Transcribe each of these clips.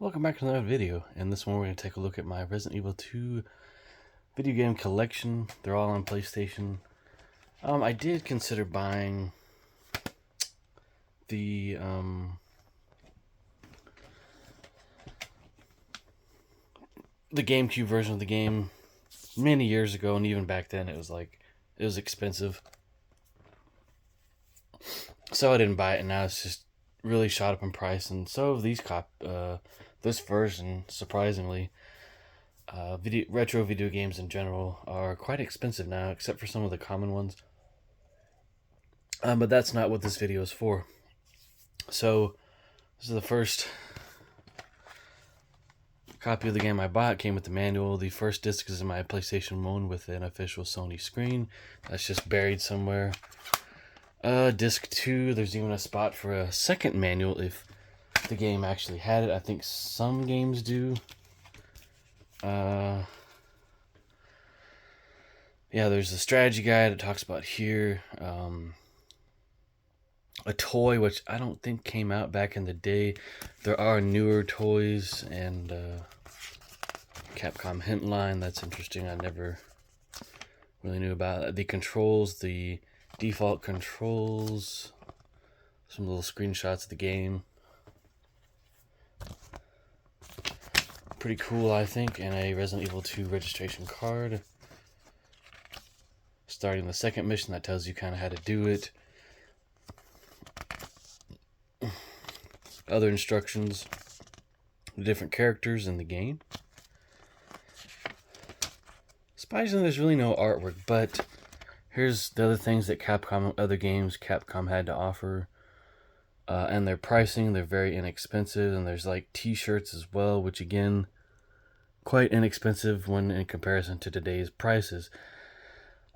Welcome back to another video. In this one we're going to take a look at my Resident Evil 2 video game collection. They're all on PlayStation. I did consider buying the GameCube version of the game many years ago, and even back then it was expensive. So I didn't buy it, and now it's just really shot up in price, and so have this version, surprisingly. Retro video games in general are quite expensive now, except for some of the common ones. But that's not what this video is for. So, this is the first copy of the game I bought. It came with the manual. The first disc is in my PlayStation 1 with an official Sony screen. That's just buried somewhere. Disc 2, there's even a spot for a second manual if the game actually had it. I think some games do. Yeah, there's a strategy guide it talks about here. A toy, which I don't think came out back in the day. There are newer toys, and Capcom hint line. That's interesting. I never really knew about it. The controls, the default controls, some little screenshots of the game. Pretty cool, I think, and a Resident Evil 2 registration card. Starting the second mission, that tells you kind of how to do it. Other instructions, the different characters in the game. Surprisingly, there's really no artwork, but here's the other things that other games Capcom had to offer. And their pricing, they're very inexpensive, and there's like t-shirts as well, which again, quite inexpensive when in comparison to today's prices.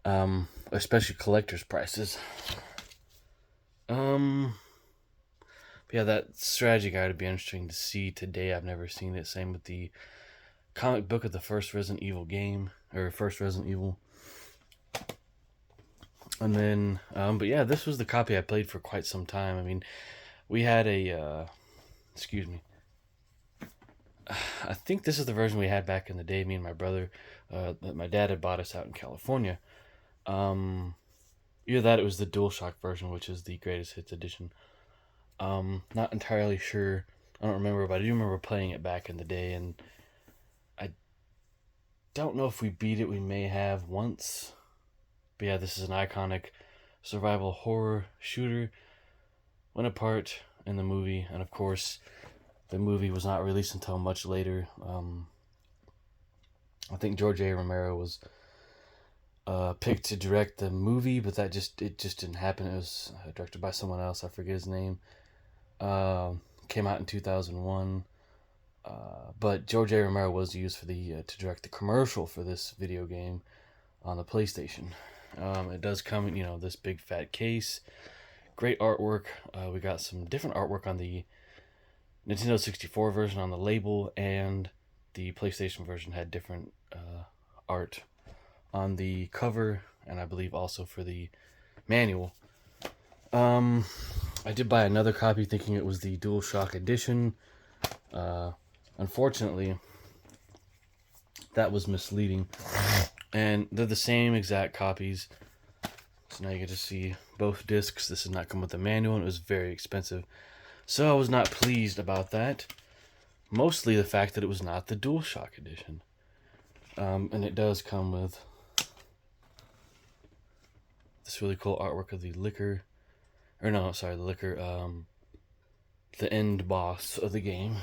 Especially collector's prices. Yeah, that strategy guide would be interesting to see today. I've never seen it. Same with the comic book of the first Resident Evil game, or first Resident Evil. And then, but yeah, this was the copy I played for quite some time. I mean, we had excuse me. I think this is the version we had back in the day, me and my brother, that my dad had bought us out in California. Either that, it was the DualShock version, which is the greatest hits edition. Not entirely sure. I don't remember, but I do remember playing it back in the day, and I don't know if we beat it. We may have once. But yeah, this is an iconic survival horror shooter. Went apart in the movie, and of course, the movie was not released until much later. I think George A. Romero was picked to direct the movie, but it just didn't happen. It was directed by someone else. I forget his name. Came out in 2001. But George A. Romero was used for to direct the commercial for this video game on the PlayStation. It does come in, this big fat case. Great artwork. We got some different artwork on the Nintendo 64 version on the label, and the PlayStation version had different art on the cover, and I believe also for the manual. I did buy another copy thinking it was the DualShock edition. Unfortunately, that was misleading. And they're the same exact copies. So now you get to see both discs. This did not come with the manual, and it was very expensive. So I was not pleased about that. Mostly the fact that it was not the DualShock edition. And it does come with this really cool artwork of the liquor. Or no, sorry, the liquor. The end boss of the game.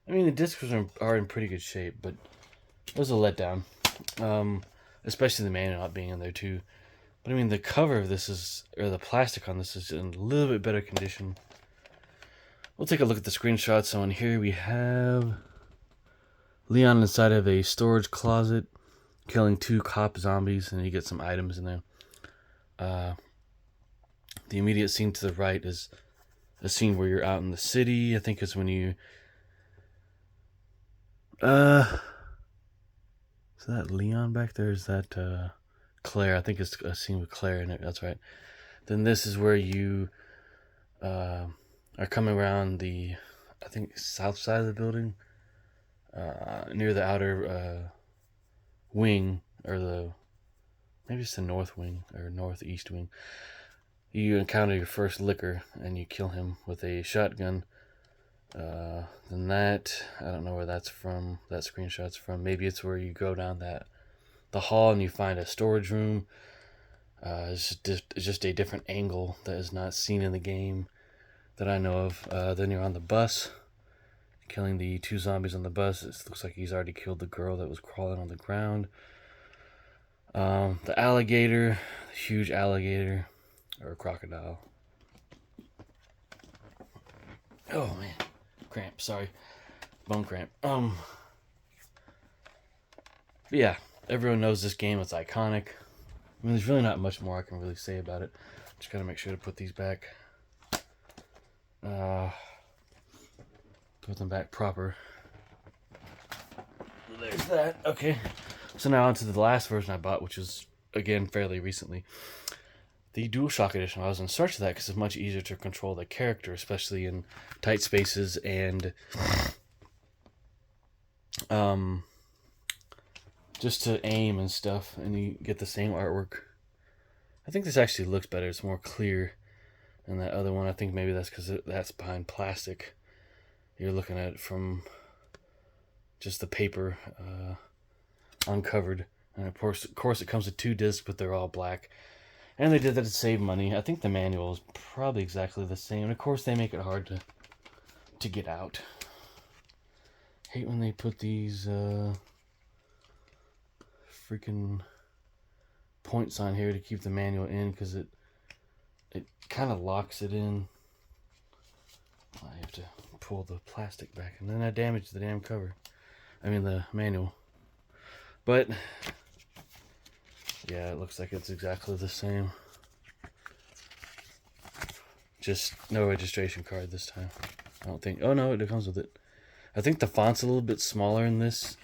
I mean, the discs are in pretty good shape, but it was a letdown. Especially the manual not being in there too. But I mean, the cover of this or the plastic on this is in a little bit better condition. We'll take a look at the screenshots. So in here we have Leon inside of a storage closet, killing 2 cop zombies, and you get some items in there. The immediate scene to the right is a scene where you're out in the city. I think it's when you... Is that Leon back there? Is that Claire? I think it's a scene with Claire in it. That's right. Then this is where you are coming around the I think, south side of the building, near the outer wing, or maybe it's the north wing or northeast wing. You encounter your first licker and you kill him with a shotgun. Then that, I don't know where that's from. That screenshot's from. Maybe it's where you go down the hall and you find a storage room. It's just a different angle that is not seen in the game that I know of. Then you're on the bus, killing the 2 zombies on the bus. It looks like he's already killed the girl that was crawling on the ground. The alligator, the huge alligator, or crocodile. Oh man, cramp. Sorry, bone cramp. But yeah, everyone knows this game. It's iconic. I mean, there's really not much more I can really say about it. Just gotta make sure to put these back. Put them back proper. There's that. Okay. So now onto the last version I bought, which was, again, fairly recently. The DualShock Edition. I was in search of that because it's much easier to control the character, especially in tight spaces and just to aim and stuff, and you get the same artwork. I think this actually looks better. It's more clear than that other one. I think maybe that's because that's behind plastic. You're looking at it from just the paper uncovered. And of course it comes with 2 discs, but they're all black. And they did that to save money. I think the manual is probably exactly the same. And of course they make it hard to get out. Hate when they put these freaking points on here to keep the manual in, because it kind of locks it in. I have to pull the plastic back, and then I damaged the damn cover. I mean the manual. But yeah, it looks like it's exactly the same. Just no registration card this time. I don't think. Oh no, it comes with it. I think the font's a little bit smaller in this.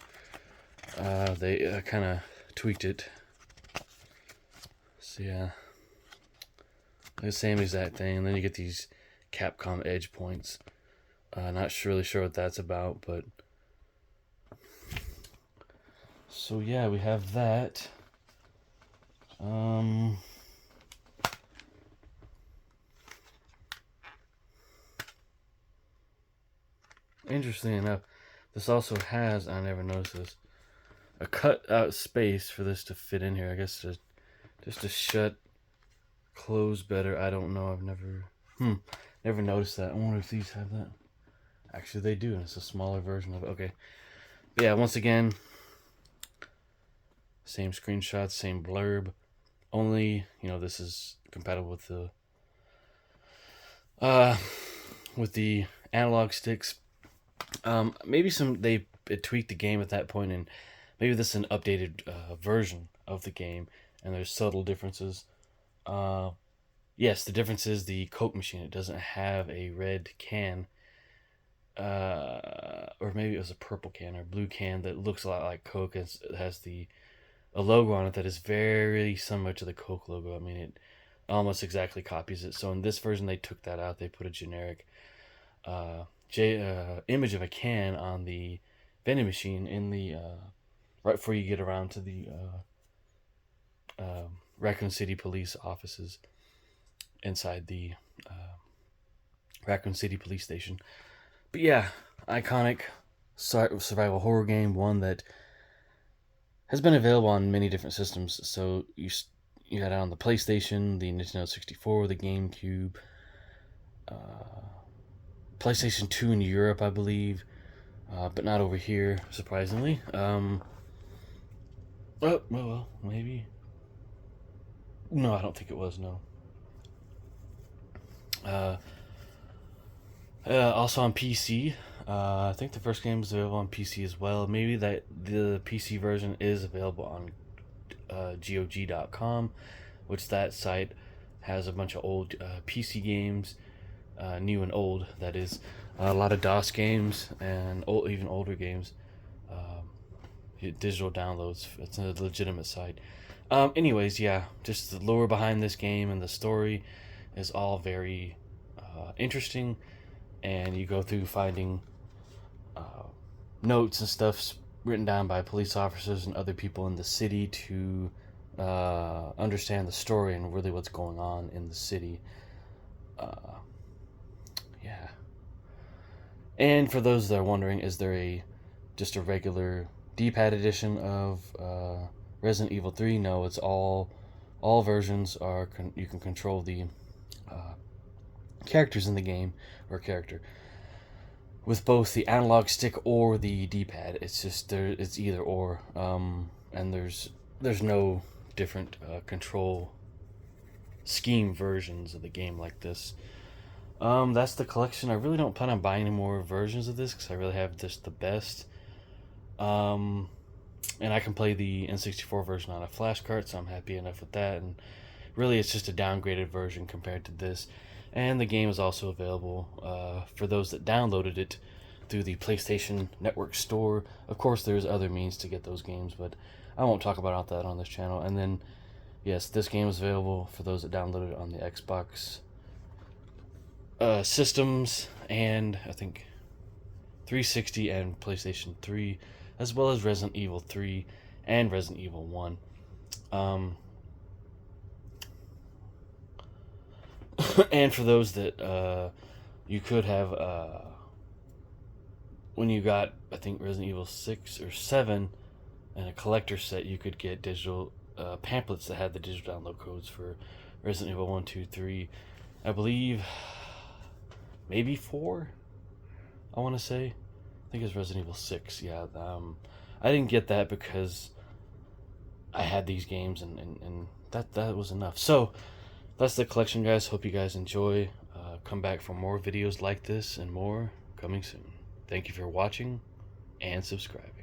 They kind of tweaked it. So yeah, the same exact thing. And then you get these Capcom edge points. Not really sure what that's about, but so yeah, we have that. Interesting enough, this also has, I never noticed this, a cut out space for this to fit in here. I guess just to shut, close better. I don't know. I've never noticed that. I wonder if these have that. Actually, they do, and it's a smaller version of it. Okay. But yeah, once again, same screenshots, same blurb. Only, this is compatible with the analog sticks. Maybe they tweaked the game at that point, and maybe this is an updated version of the game, and there's subtle differences. Yes, the difference is the Coke machine. It doesn't have a red can, or maybe it was a purple can or blue can that looks a lot like Coke. It has a logo on it that is very similar to the Coke logo. I mean, it almost exactly copies it. So in this version, they took that out. They put a generic image of a can on the vending machine in the right before you get around to the Raccoon City police offices inside the Raccoon City police station. But yeah, iconic survival horror game, one that has been available on many different systems. So you had it on the PlayStation, the Nintendo 64, the GameCube, PlayStation 2 in Europe, I believe, but not over here, surprisingly. Well, maybe. No, I don't think it was, no. Also on PC. I think the first game is available on PC as well. Maybe that the PC version is available on GOG.com, which that site has a bunch of old PC games, new and old, that is. A lot of DOS games and even older games. Digital downloads. It's a legitimate site. Anyways, yeah, just the lore behind this game and the story is all very interesting. and you go through finding notes and stuff written down by police officers and other people in the city to understand the story and really what's going on in the city. Yeah. And for those that are wondering, is there just a regular D-pad edition of Resident Evil 3? No, it's all versions are you can control the characters in the game, or character, with both the analog stick or the D-pad. It's just it's either or, and there's no different control scheme versions of the game like this. That's the collection. I really don't plan on buying any more versions of this because I really have just the best. And I can play the N64 version on a flash cart, so I'm happy enough with that. And really, it's just a downgraded version compared to this. And the game is also available for those that downloaded it through the PlayStation Network store. Of course, there's other means to get those games, but I won't talk about that on this channel. And then, yes, this game is available for those that downloaded it on the Xbox systems, and I think 360 and PlayStation 3, as well as Resident Evil 3 and Resident Evil 1. And for those that you could have, when you got, I think, Resident Evil 6 or 7 and a collector set, you could get digital pamphlets that had the digital download codes for Resident Evil 1, 2, 3, I believe, maybe 4, I want to say. I think it's Resident Evil 6, yeah. I didn't get that because I had these games, and that was enough. So, that's the collection, guys. Hope you guys enjoy. Come back for more videos like this and more coming soon. Thank you for watching and subscribing.